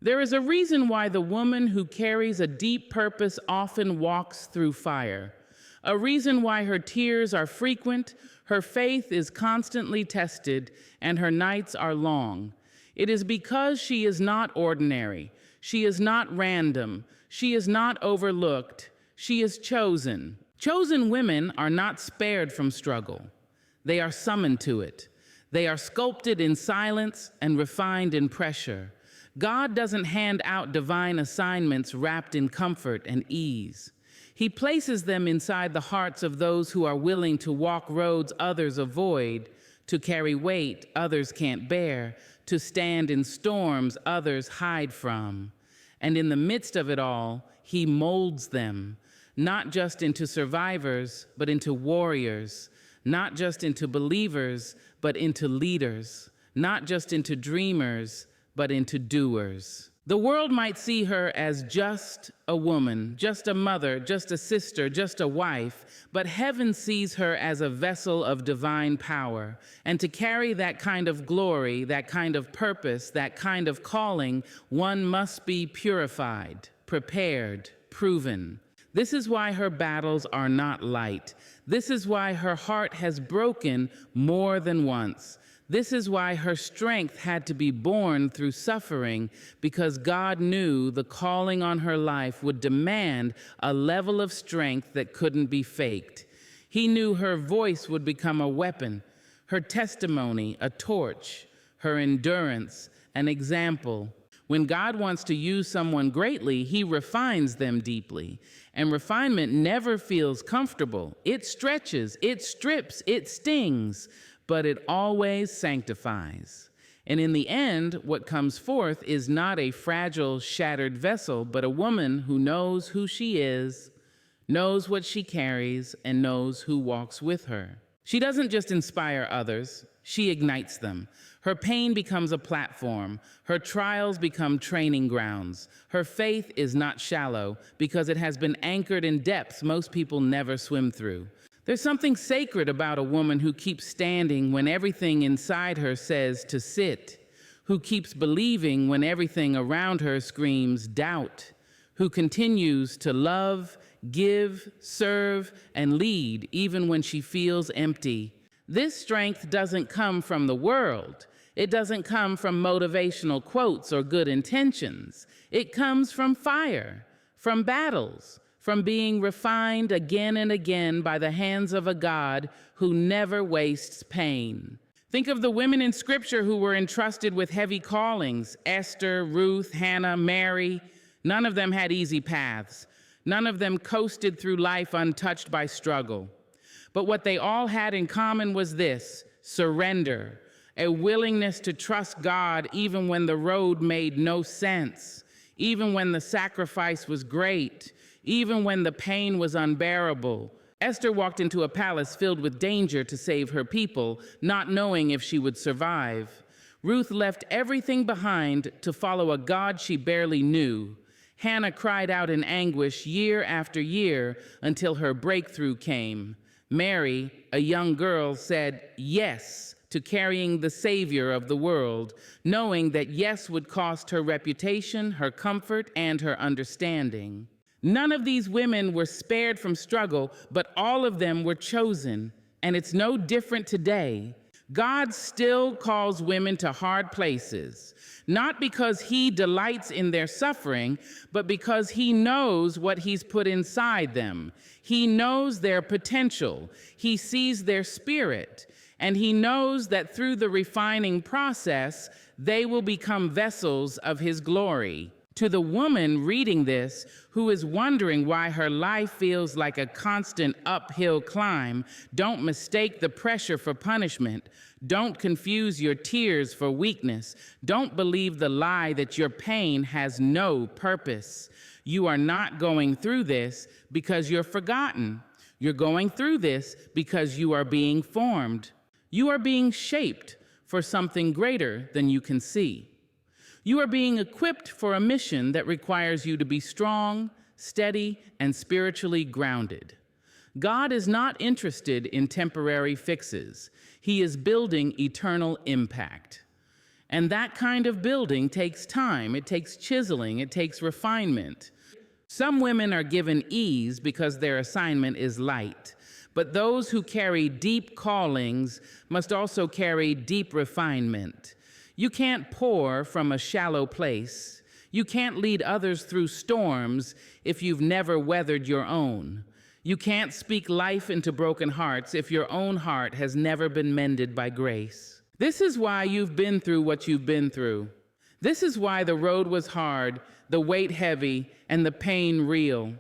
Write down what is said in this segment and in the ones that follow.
There is a reason why the woman who carries a deep purpose often walks through fire. A reason why her tears are frequent, her faith is constantly tested, and her nights are long. It is because she is not ordinary. She is not random. She is not overlooked. She is chosen. Chosen women are not spared from struggle. They are summoned to it. They are sculpted in silence and refined in pressure. God doesn't hand out divine assignments wrapped in comfort and ease. He places them inside the hearts of those who are willing to walk roads others avoid, to carry weight others can't bear, to stand in storms others hide from. And in the midst of it all, He molds them, not just into survivors, but into warriors, not just into believers, but into leaders, not just into dreamers, but into doers. The world might see her as just a woman, just a mother, just a sister, just a wife, but heaven sees her as a vessel of divine power. And to carry that kind of glory, that kind of purpose, that kind of calling, one must be purified, prepared, proven. This is why her battles are not light. This is why her heart has broken more than once. This is why her strength had to be born through suffering, because God knew the calling on her life would demand a level of strength that couldn't be faked. He knew her voice would become a weapon, her testimony a torch, her endurance an example. When God wants to use someone greatly, He refines them deeply. And refinement never feels comfortable. It stretches, it strips, it stings, but it always sanctifies. And in the end, what comes forth is not a fragile, shattered vessel, but a woman who knows who she is, knows what she carries, and knows who walks with her. She doesn't just inspire others, she ignites them. Her pain becomes a platform. Her trials become training grounds. Her faith is not shallow because it has been anchored in depths most people never swim through. There's something sacred about a woman who keeps standing when everything inside her says to sit, who keeps believing when everything around her screams doubt, who continues to love, give, serve, and lead even when she feels empty. This strength doesn't come from the world. It doesn't come from motivational quotes or good intentions. It comes from fire, from battles, from being refined again and again by the hands of a God who never wastes pain. Think of the women in Scripture who were entrusted with heavy callings: Esther, Ruth, Hannah, Mary. None of them had easy paths. None of them coasted through life untouched by struggle. But what they all had in common was this: surrender, a willingness to trust God even when the road made no sense, even when the sacrifice was great, even when the pain was unbearable. Esther walked into a palace filled with danger to save her people, not knowing if she would survive. Ruth left everything behind to follow a God she barely knew. Hannah cried out in anguish year after year until her breakthrough came. Mary, a young girl, said yes to carrying the Savior of the world, knowing that yes would cost her reputation, her comfort, and her understanding. None of these women were spared from struggle, but all of them were chosen. And it's no different today. God still calls women to hard places, not because He delights in their suffering, but because He knows what He's put inside them. He knows their potential. He sees their spirit. And He knows that through the refining process, they will become vessels of His glory. To the woman reading this, who is wondering why her life feels like a constant uphill climb, don't mistake the pressure for punishment. Don't confuse your tears for weakness. Don't believe the lie that your pain has no purpose. You are not going through this because you're forgotten. You're going through this because you are being formed. You are being shaped for something greater than you can see. You are being equipped for a mission that requires you to be strong, steady, and spiritually grounded. God is not interested in temporary fixes. He is building eternal impact. And that kind of building takes time, it takes chiseling, it takes refinement. Some women are given ease because their assignment is light, but those who carry deep callings must also carry deep refinement. You can't pour from a shallow place. You can't lead others through storms if you've never weathered your own. You can't speak life into broken hearts if your own heart has never been mended by grace. This is why you've been through what you've been through. This is why the road was hard, the weight heavy, and the pain real.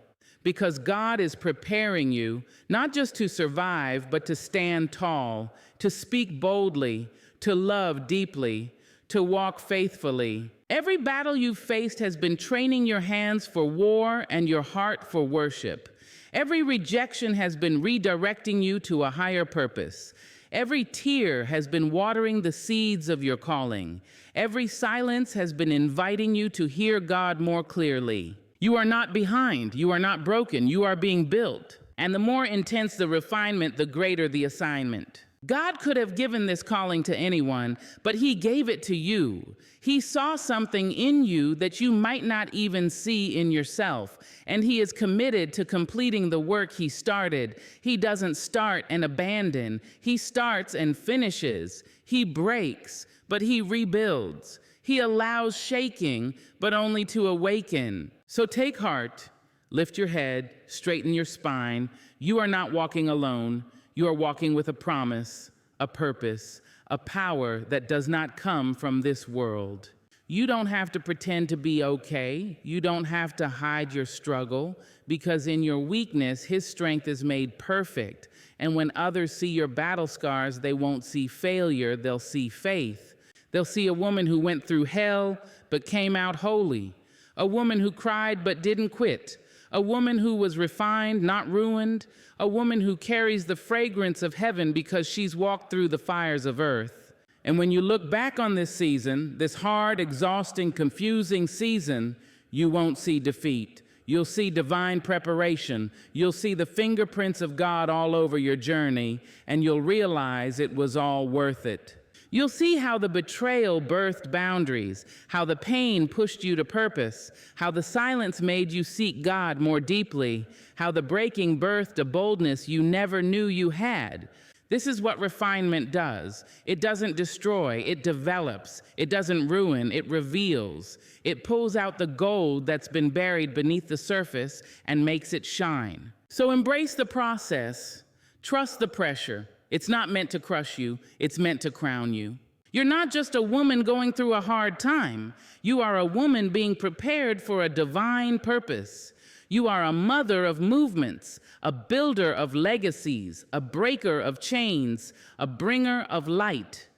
Because God is preparing you, not just to survive, but to stand tall, to speak boldly, to love deeply, to walk faithfully. Every battle you've faced has been training your hands for war and your heart for worship. Every rejection has been redirecting you to a higher purpose. Every tear has been watering the seeds of your calling. Every silence has been inviting you to hear God more clearly. You are not behind. You are not broken. You are being built. And the more intense the refinement, the greater the assignment. God could have given this calling to anyone, but He gave it to you. He saw something in you that you might not even see in yourself, and He is committed to completing the work He started. He doesn't start and abandon. He starts and finishes. He breaks, but He rebuilds. He allows shaking, but only to awaken. So take heart, lift your head, straighten your spine. You are not walking alone. You are walking with a promise, a purpose, a power that does not come from this world. You don't have to pretend to be okay. You don't have to hide your struggle, because in your weakness, His strength is made perfect. And when others see your battle scars, they won't see failure, they'll see faith. They'll see a woman who went through hell but came out holy, a woman who cried but didn't quit, a woman who was refined, not ruined, a woman who carries the fragrance of heaven because she's walked through the fires of earth. And when you look back on this season, this hard, exhausting, confusing season, you won't see defeat. You'll see divine preparation. You'll see the fingerprints of God all over your journey, and you'll realize it was all worth it. You'll see how the betrayal birthed boundaries, how the pain pushed you to purpose, how the silence made you seek God more deeply, how the breaking birthed a boldness you never knew you had. This is what refinement does. It doesn't destroy, it develops. It doesn't ruin, it reveals. It pulls out the gold that's been buried beneath the surface and makes it shine. So embrace the process. Trust the pressure. It's not meant to crush you, it's meant to crown you. You're not just a woman going through a hard time. You are a woman being prepared for a divine purpose. You are a mother of movements, a builder of legacies, a breaker of chains, a bringer of light.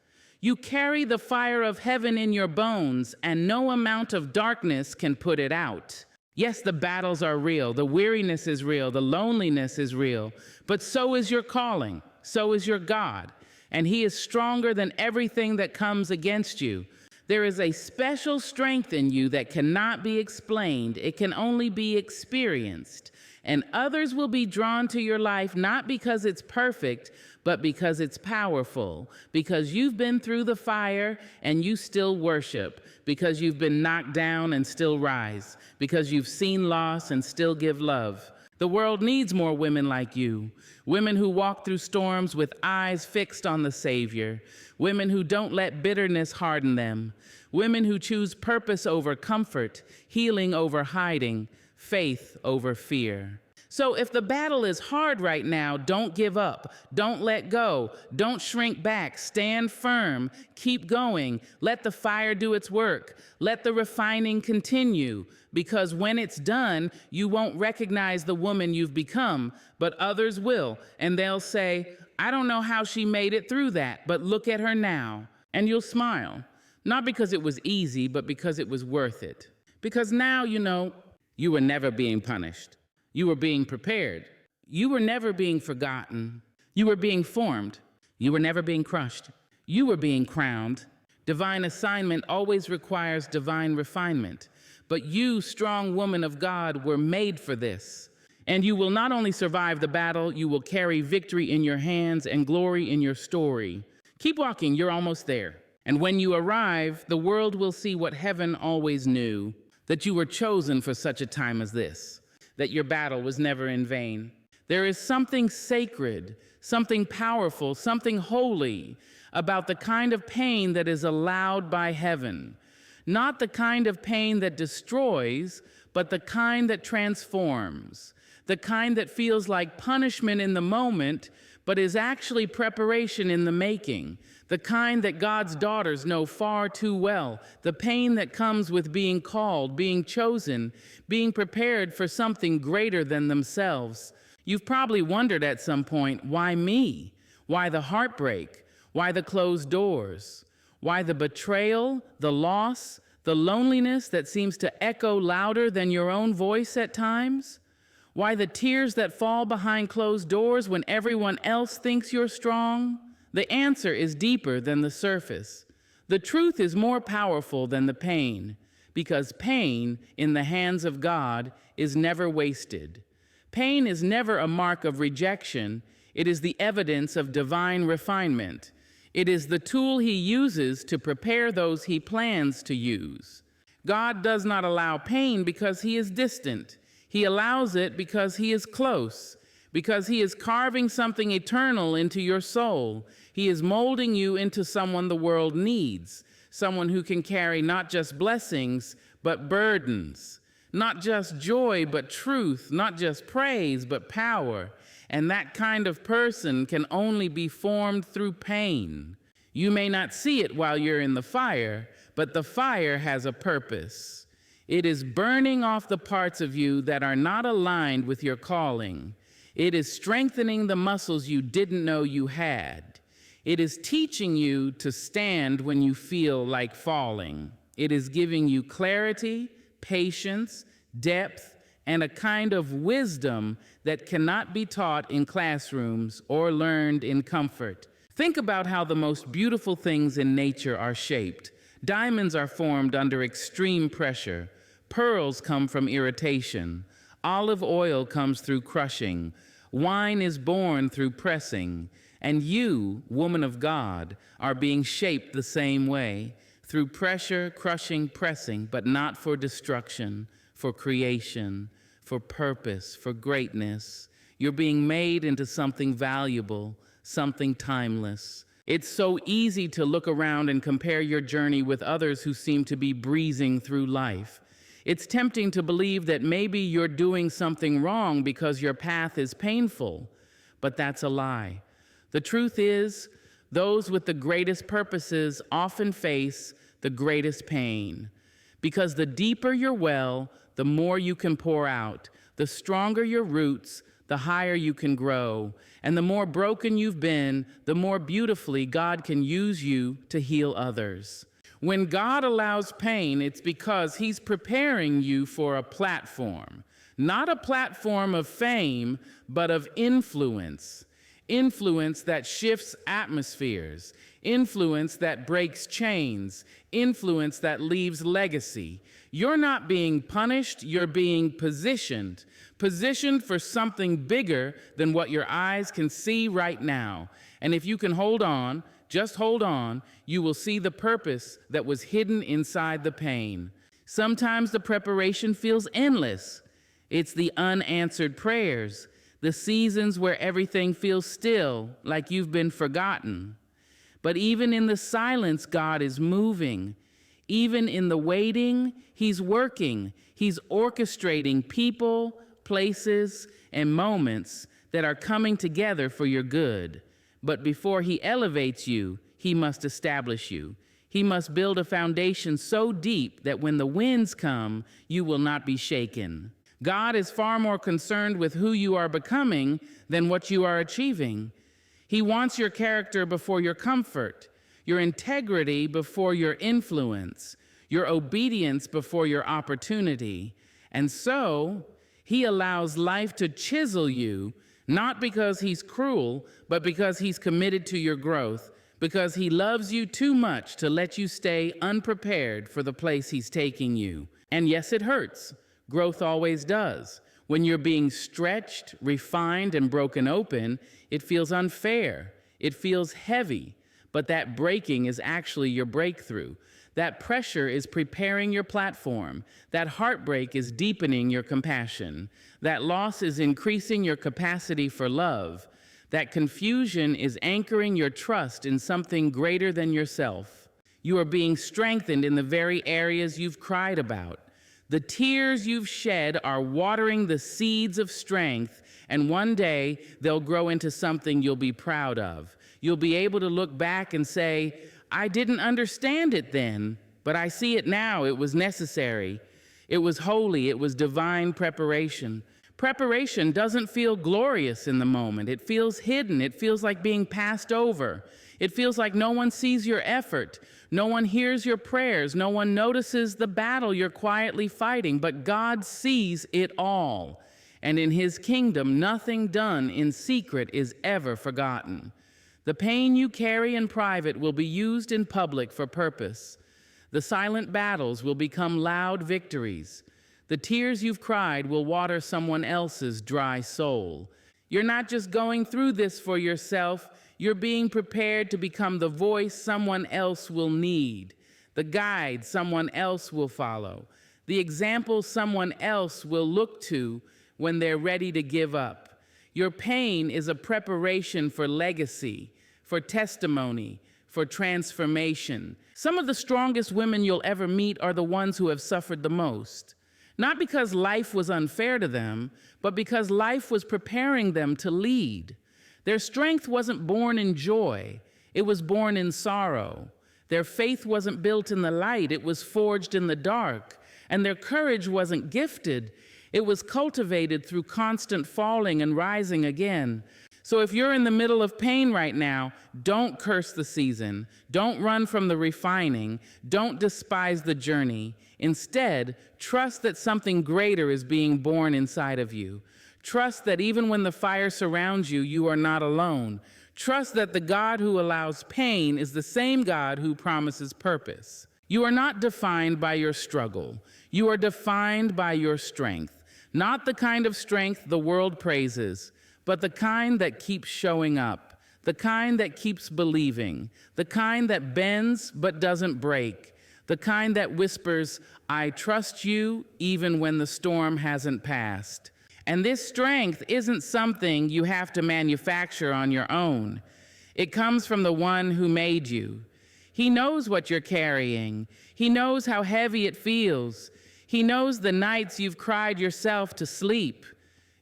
You carry the fire of heaven in your bones, and no amount of darkness can put it out. Yes, the battles are real, the weariness is real, the loneliness is real, but so is your calling. So is your God, and He is stronger than everything that comes against you. There is a special strength in you that cannot be explained. It can only be experienced. And others will be drawn to your life not because it's perfect, but because it's powerful, because you've been through the fire and you still worship, because you've been knocked down and still rise, because you've seen loss and still give love. The world needs more women like you, women who walk through storms with eyes fixed on the Savior, women who don't let bitterness harden them, women who choose purpose over comfort, healing over hiding, faith over fear. So if the battle is hard right now, don't give up. Don't let go. Don't shrink back. Stand firm. Keep going. Let the fire do its work. Let the refining continue. Because when it's done, you won't recognize the woman you've become, but others will. And they'll say, I don't know how she made it through that, but look at her now. And you'll smile. Not because it was easy, but because it was worth it. Because now you know you were never being punished. You were being prepared. You were never being forgotten. You were being formed. You were never being crushed. You were being crowned. Divine assignment always requires divine refinement. But you, strong woman of God, were made for this. And you will not only survive the battle, you will carry victory in your hands and glory in your story. Keep walking, you're almost there. And when you arrive, the world will see what heaven always knew, that you were chosen for such a time as this, that your battle was never in vain. There is something sacred, something powerful, something holy about the kind of pain that is allowed by heaven. Not the kind of pain that destroys, but the kind that transforms. The kind that feels like punishment in the moment, but is actually preparation in the making. The kind that God's daughters know far too well. The pain that comes with being called, being chosen, being prepared for something greater than themselves. You've probably wondered at some point, why me? Why the heartbreak? Why the closed doors? Why the betrayal, the loss, the loneliness that seems to echo louder than your own voice at times? Why the tears that fall behind closed doors when everyone else thinks you're strong? The answer is deeper than the surface. The truth is more powerful than the pain, because pain in the hands of God is never wasted. Pain is never a mark of rejection. It is the evidence of divine refinement. It is the tool he uses to prepare those he plans to use. God does not allow pain because he is distant. He allows it because he is close, because he is carving something eternal into your soul. He is molding you into someone the world needs, someone who can carry not just blessings, but burdens, not just joy, but truth, not just praise, but power. And that kind of person can only be formed through pain. You may not see it while you're in the fire, but the fire has a purpose. It is burning off the parts of you that are not aligned with your calling. It is strengthening the muscles you didn't know you had. It is teaching you to stand when you feel like falling. It is giving you clarity, patience, depth, and a kind of wisdom that cannot be taught in classrooms or learned in comfort. Think about how the most beautiful things in nature are shaped. Diamonds are formed under extreme pressure. Pearls come from irritation. Olive oil comes through crushing. Wine is born through pressing. And you, woman of God, are being shaped the same way, through pressure, crushing, pressing, but not for destruction, for creation, for purpose, for greatness. You're being made into something valuable, something timeless. It's so easy to look around and compare your journey with others who seem to be breezing through life. It's tempting to believe that maybe you're doing something wrong because your path is painful, but that's a lie. The truth is, those with the greatest purposes often face the greatest pain, because the deeper your well, the more you can pour out. The stronger your roots, the higher you can grow. And the more broken you've been, the more beautifully God can use you to heal others. When God allows pain, it's because he's preparing you for a platform. Not a platform of fame, but of influence. Influence that shifts atmospheres. Influence that breaks chains. Influence that leaves legacy. You're not being punished, you're being positioned. Positioned for something bigger than what your eyes can see right now. And if you can hold on, just hold on, you will see the purpose that was hidden inside the pain. Sometimes the preparation feels endless. It's the unanswered prayers, the seasons where everything feels still, like you've been forgotten. But even in the silence, God is moving. Even in the waiting, he's working. He's orchestrating people, places, and moments that are coming together for your good. But before he elevates you, he must establish you. He must build a foundation so deep that when the winds come, you will not be shaken. God is far more concerned with who you are becoming than what you are achieving. He wants your character before your comfort, your integrity before your influence, your obedience before your opportunity. And so, he allows life to chisel you, not because he's cruel, but because he's committed to your growth, because he loves you too much to let you stay unprepared for the place he's taking you. And yes, it hurts. Growth always does. When you're being stretched, refined, and broken open, it feels unfair. It feels heavy. But that breaking is actually your breakthrough. That pressure is preparing your platform. That heartbreak is deepening your compassion. That loss is increasing your capacity for love. That confusion is anchoring your trust in something greater than yourself. You are being strengthened in the very areas you've cried about. The tears you've shed are watering the seeds of strength, and one day they'll grow into something you'll be proud of. You'll be able to look back and say, I didn't understand it then, but I see it now. It was necessary. It was holy. It was divine preparation. Preparation doesn't feel glorious in the moment. It feels hidden. It feels like being passed over. It feels like no one sees your effort. No one hears your prayers. No one notices the battle you're quietly fighting, but God sees it all. And in His kingdom, nothing done in secret is ever forgotten. The pain you carry in private will be used in public for purpose. The silent battles will become loud victories. The tears you've cried will water someone else's dry soul. You're not just going through this for yourself, you're being prepared to become the voice someone else will need, the guide someone else will follow, the example someone else will look to when they're ready to give up. Your pain is a preparation for legacy, for testimony, for transformation. Some of the strongest women you'll ever meet are the ones who have suffered the most. Not because life was unfair to them, but because life was preparing them to lead. Their strength wasn't born in joy, it was born in sorrow. Their faith wasn't built in the light, it was forged in the dark. And their courage wasn't gifted, it was cultivated through constant falling and rising again. So if you're in the middle of pain right now, don't curse the season. Don't run from the refining. Don't despise the journey. Instead, trust that something greater is being born inside of you. Trust that even when the fire surrounds you, you are not alone. Trust that the God who allows pain is the same God who promises purpose. You are not defined by your struggle. You are defined by your strength. Not the kind of strength the world praises, but the kind that keeps showing up, the kind that keeps believing, the kind that bends but doesn't break, the kind that whispers, I trust you even when the storm hasn't passed. And this strength isn't something you have to manufacture on your own. It comes from the one who made you. He knows what you're carrying. He knows how heavy it feels. He knows the nights you've cried yourself to sleep,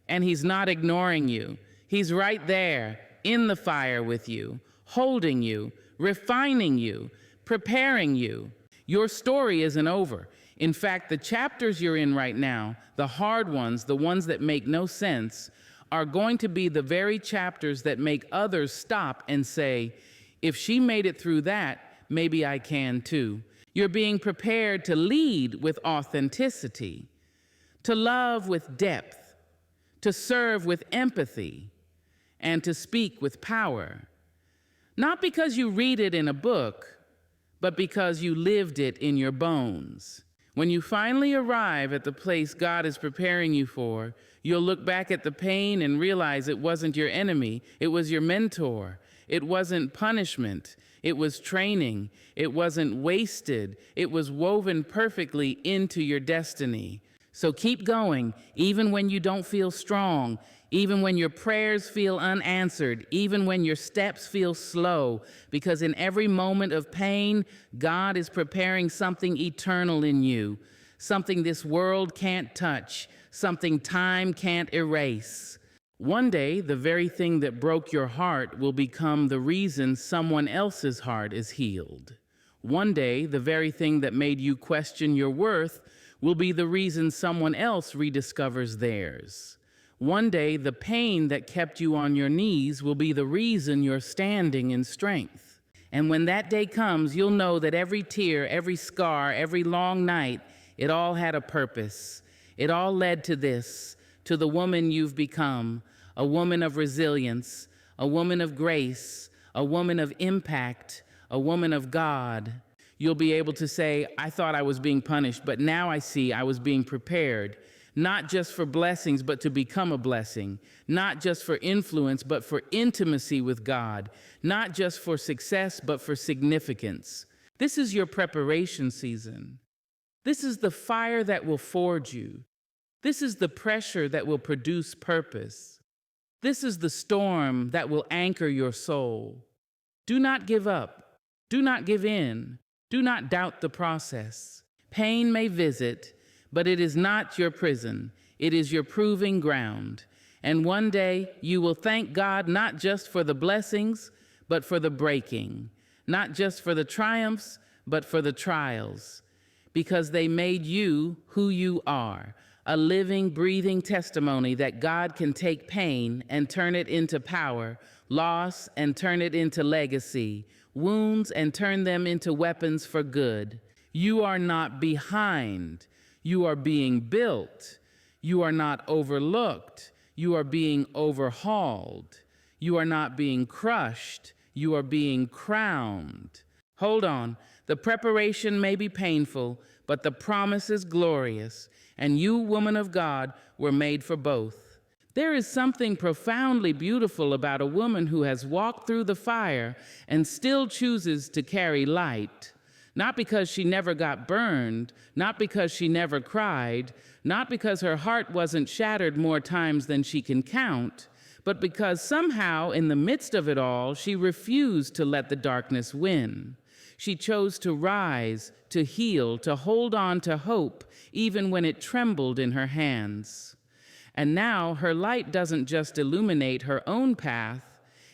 and He's not ignoring you. He's right there in the fire with you, holding you, refining you, preparing you. Your story isn't over. In fact, the chapters you're in right now, the hard ones, the ones that make no sense, are going to be the very chapters that make others stop and say, if she made it through that, maybe I can too. You're being prepared to lead with authenticity, to love with depth, to serve with empathy, and to speak with power. Not because you read it in a book, but because you lived it in your bones. When you finally arrive at the place God is preparing you for, you'll look back at the pain and realize it wasn't your enemy, it was your mentor. It wasn't punishment. It was training. It wasn't wasted. It was woven perfectly into your destiny. So keep going, even when you don't feel strong, even when your prayers feel unanswered, even when your steps feel slow, because in every moment of pain, God is preparing something eternal in you, something this world can't touch, something time can't erase. One day, the very thing that broke your heart will become the reason someone else's heart is healed. One day, the very thing that made you question your worth will be the reason someone else rediscovers theirs. One day, the pain that kept you on your knees will be the reason you're standing in strength. And when that day comes, you'll know that every tear, every scar, every long night, it all had a purpose. It all led to this, to the woman you've become, a woman of resilience, a woman of grace, a woman of impact, a woman of God. You'll be able to say, I thought I was being punished, but now I see I was being prepared. not just for blessings, but to become a blessing, not just for influence, but for intimacy with God, not just for success, but for significance. This is your preparation season. This is the fire that will forge you. This is the pressure that will produce purpose. This is the storm that will anchor your soul. Do not give up. Do not give in. Do not doubt the process. Pain may visit, but it is not your prison. It is your proving ground. And one day you will thank God not just for the blessings, but for the breaking. Not just for the triumphs, but for the trials. Because they made you who you are. A living, breathing testimony that God can take pain and turn it into power, loss and turn it into legacy, wounds and turn them into weapons for good. You are not behind. You are being built. You are not overlooked. You are being overhauled. You are not being crushed. You are being crowned. Hold on. The preparation may be painful, but the promise is glorious. And you, woman of God, were made for both. There is something profoundly beautiful about a woman who has walked through the fire and still chooses to carry light. Not because she never got burned, not because she never cried, not because her heart wasn't shattered more times than she can count, but because somehow in the midst of it all, she refused to let the darkness win. She chose to rise, to heal, to hold on to hope, even when it trembled in her hands. And now her light doesn't just illuminate her own path,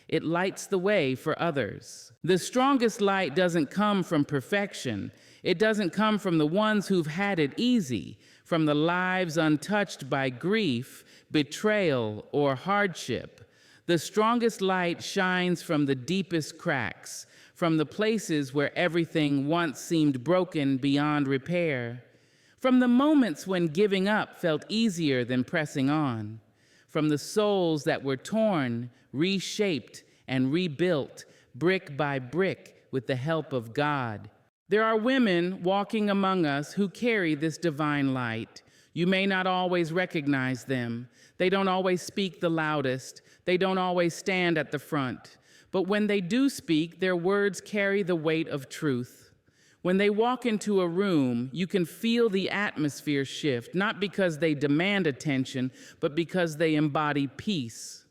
it lights the way for others. The strongest light doesn't come from perfection. It doesn't come from the ones who've had it easy, from the lives untouched by grief, betrayal, or hardship. The strongest light shines from the deepest cracks, from the places where everything once seemed broken beyond repair, from the moments when giving up felt easier than pressing on, from the souls that were torn, reshaped, and rebuilt brick by brick with the help of God. There are women walking among us who carry this divine light. You may not always recognize them. They don't always speak the loudest. They don't always stand at the front. But when they do speak, their words carry the weight of truth. When they walk into a room, you can feel the atmosphere shift, not because they demand attention, but because they embody peace.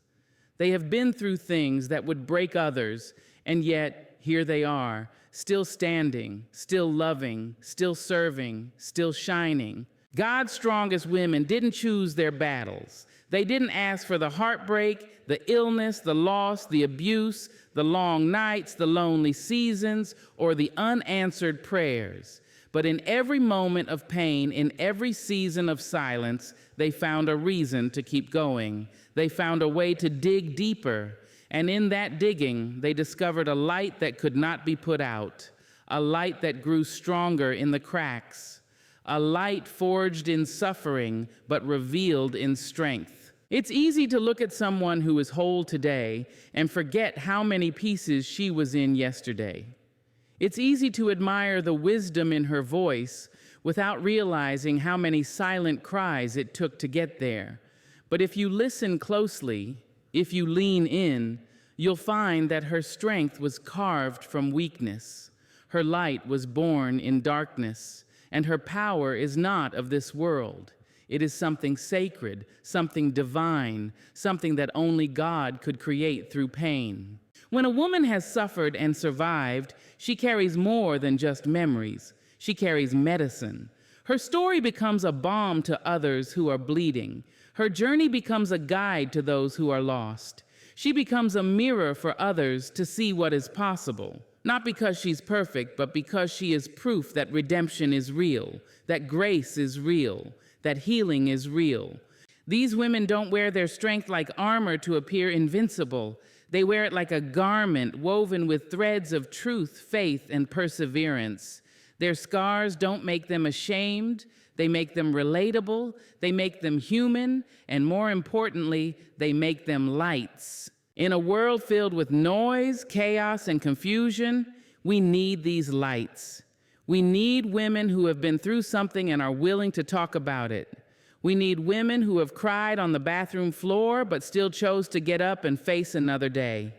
They have been through things that would break others, and yet here they are, still standing, still loving, still serving, still shining. God's strongest women didn't choose their battles. They didn't ask for the heartbreak, the illness, the loss, the abuse, the long nights, the lonely seasons, or the unanswered prayers. But in every moment of pain, in every season of silence, they found a reason to keep going. They found a way to dig deeper. And in that digging, they discovered a light that could not be put out, a light that grew stronger in the cracks, a light forged in suffering, but revealed in strength. It's easy to look at someone who is whole today and forget how many pieces she was in yesterday. It's easy to admire the wisdom in her voice without realizing how many silent cries it took to get there. But if you listen closely, if you lean in, you'll find that her strength was carved from weakness. Her light was born in darkness, and her power is not of this world. It is something sacred, something divine, something that only God could create through pain. When a woman has suffered and survived, she carries more than just memories. She carries medicine. Her story becomes a balm to others who are bleeding. Her journey becomes a guide to those who are lost. She becomes a mirror for others to see what is possible. Not because she's perfect, but because she is proof that redemption is real, that grace is real, that healing is real. These women don't wear their strength like armor to appear invincible. They wear it like a garment woven with threads of truth, faith, and perseverance. Their scars don't make them ashamed. They make them relatable. They make them human. And more importantly, they make them lights. In a world filled with noise, chaos, and confusion, we need these lights. We need women who have been through something and are willing to talk about it. We need women who have cried on the bathroom floor but still chose to get up and face another day.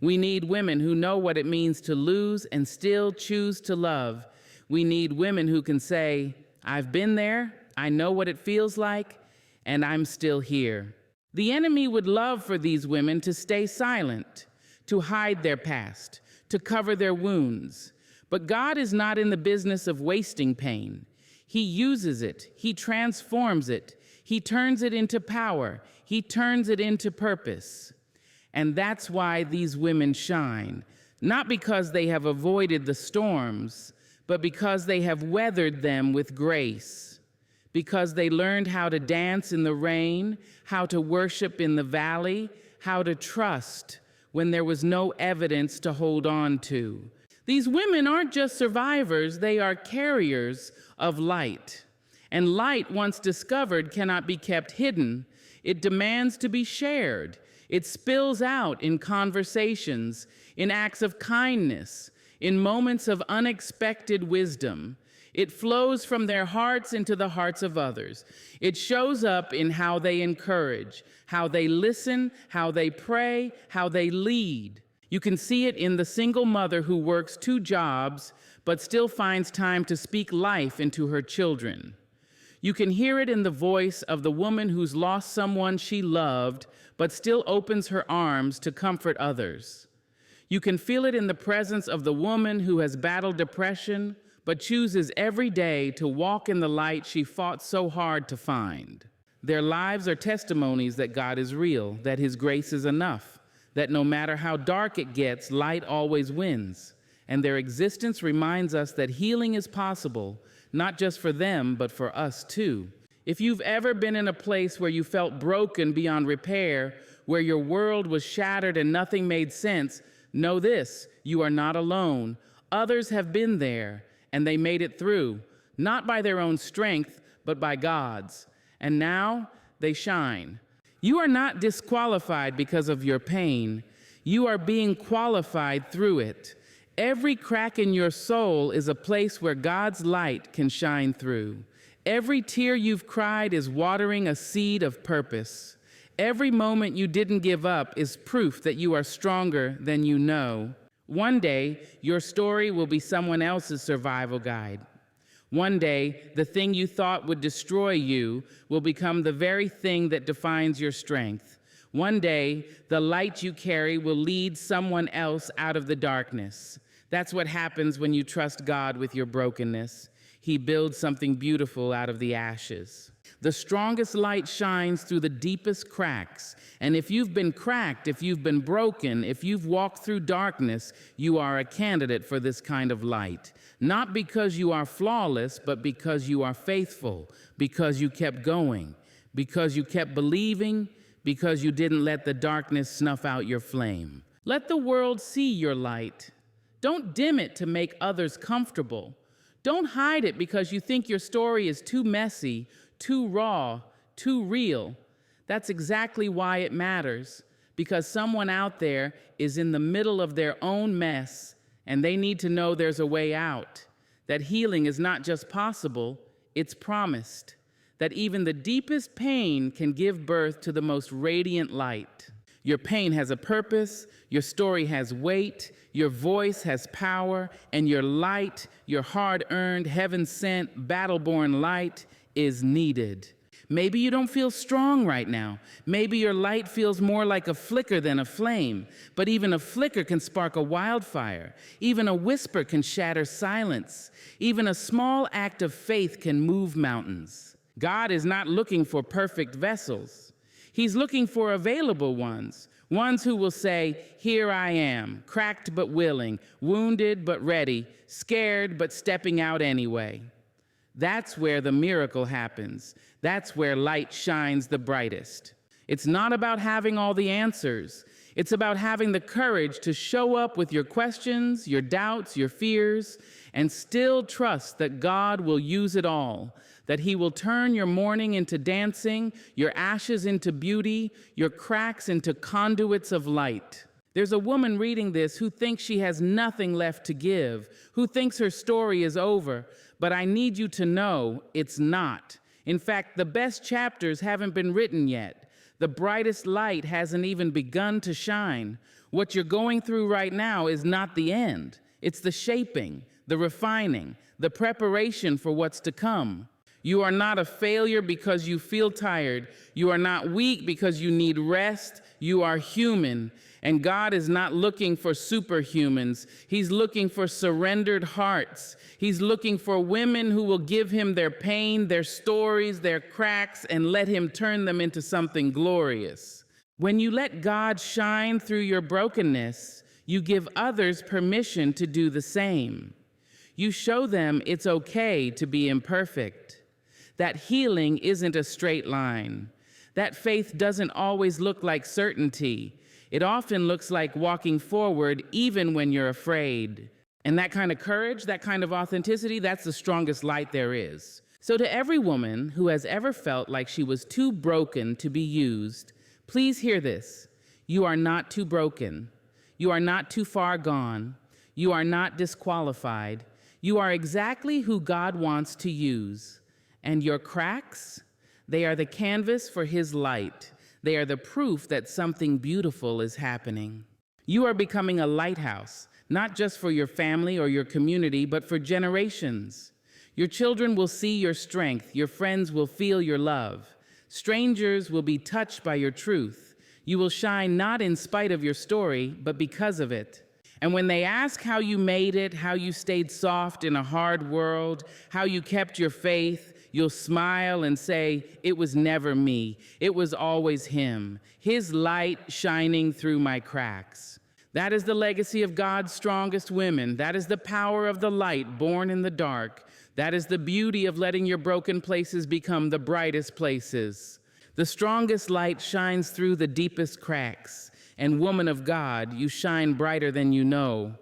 We need women who know what it means to lose and still choose to love. We need women who can say, I've been there, I know what it feels like, and I'm still here. The enemy would love for these women to stay silent, to hide their past, to cover their wounds. But God is not in the business of wasting pain. He uses it, He transforms it, He turns it into power, He turns it into purpose. And that's why these women shine, not because they have avoided the storms, but because they have weathered them with grace, because they learned how to dance in the rain, how to worship in the valley, how to trust when there was no evidence to hold on to. These women aren't just survivors, they are carriers of light. And light, once discovered, cannot be kept hidden. It demands to be shared. It spills out in conversations, in acts of kindness, in moments of unexpected wisdom. It flows from their hearts into the hearts of others. It shows up in how they encourage, how they listen, how they pray, how they lead. You can see it in the single mother who works 2 jobs but still finds time to speak life into her children. You can hear it in the voice of the woman who's lost someone she loved but still opens her arms to comfort others. You can feel it in the presence of the woman who has battled depression but chooses every day to walk in the light she fought so hard to find. Their lives are testimonies that God is real, that His grace is enough, that no matter how dark it gets, light always wins. And their existence reminds us that healing is possible, not just for them, but for us too. If you've ever been in a place where you felt broken beyond repair, where your world was shattered and nothing made sense, know this: you are not alone. Others have been there, and they made it through, not by their own strength, but by God's. And now they shine. You are not disqualified because of your pain. You are being qualified through it. Every crack in your soul is a place where God's light can shine through. Every tear you've cried is watering a seed of purpose. Every moment you didn't give up is proof that you are stronger than you know. One day, your story will be someone else's survival guide. One day, the thing you thought would destroy you will become the very thing that defines your strength. One day, the light you carry will lead someone else out of the darkness. That's what happens when you trust God with your brokenness. He builds something beautiful out of the ashes. The strongest light shines through the deepest cracks. And if you've been cracked, if you've been broken, if you've walked through darkness, you are a candidate for this kind of light. Not because you are flawless, but because you are faithful, because you kept going, because you kept believing, because you didn't let the darkness snuff out your flame. Let the world see your light. Don't dim it to make others comfortable. Don't hide it because you think your story is too messy, too raw, too real. That's exactly why it matters, because someone out there is in the middle of their own mess, and they need to know there's a way out, that healing is not just possible, it's promised, that even the deepest pain can give birth to the most radiant light. Your pain has a purpose, your story has weight, your voice has power, and your light, your hard-earned, heaven-sent, battle-born light is needed. Maybe you don't feel strong right now. Maybe your light feels more like a flicker than a flame, but even a flicker can spark a wildfire. Even a whisper can shatter silence. Even a small act of faith can move mountains. God is not looking for perfect vessels. He's looking for available ones who will say, "Here I am, cracked but willing, wounded but ready, scared but stepping out anyway." That's where the miracle happens. That's where light shines the brightest. It's not about having all the answers. It's about having the courage to show up with your questions, your doubts, your fears, and still trust that God will use it all, that He will turn your mourning into dancing, your ashes into beauty, your cracks into conduits of light. There's a woman reading this who thinks she has nothing left to give, who thinks her story is over, but I need you to know it's not. In fact, the best chapters haven't been written yet. The brightest light hasn't even begun to shine. What you're going through right now is not the end. It's the shaping, the refining, the preparation for what's to come. You are not a failure because you feel tired. You are not weak because you need rest. You are human. And God is not looking for superhumans. He's looking for surrendered hearts. He's looking for women who will give him their pain, their stories, their cracks, and let him turn them into something glorious. When you let God shine through your brokenness, you give others permission to do the same. You show them it's okay to be imperfect. That healing isn't a straight line. That faith doesn't always look like certainty. It often looks like walking forward even when you're afraid. And that kind of courage, that kind of authenticity, that's the strongest light there is. So to every woman who has ever felt like she was too broken to be used, please hear this. You are not too broken. You are not too far gone. You are not disqualified. You are exactly who God wants to use. And your cracks, they are the canvas for his light. They are the proof that something beautiful is happening. You are becoming a lighthouse, not just for your family or your community, but for generations. Your children will see your strength. Your friends will feel your love. Strangers will be touched by your truth. You will shine not in spite of your story, but because of it. And when they ask how you made it, how you stayed soft in a hard world, how you kept your faith, you'll smile and say, it was never me. It was always him. His light shining through my cracks. That is the legacy of God's strongest women. That is the power of the light born in the dark. That is the beauty of letting your broken places become the brightest places. The strongest light shines through the deepest cracks. And woman of God, you shine brighter than you know.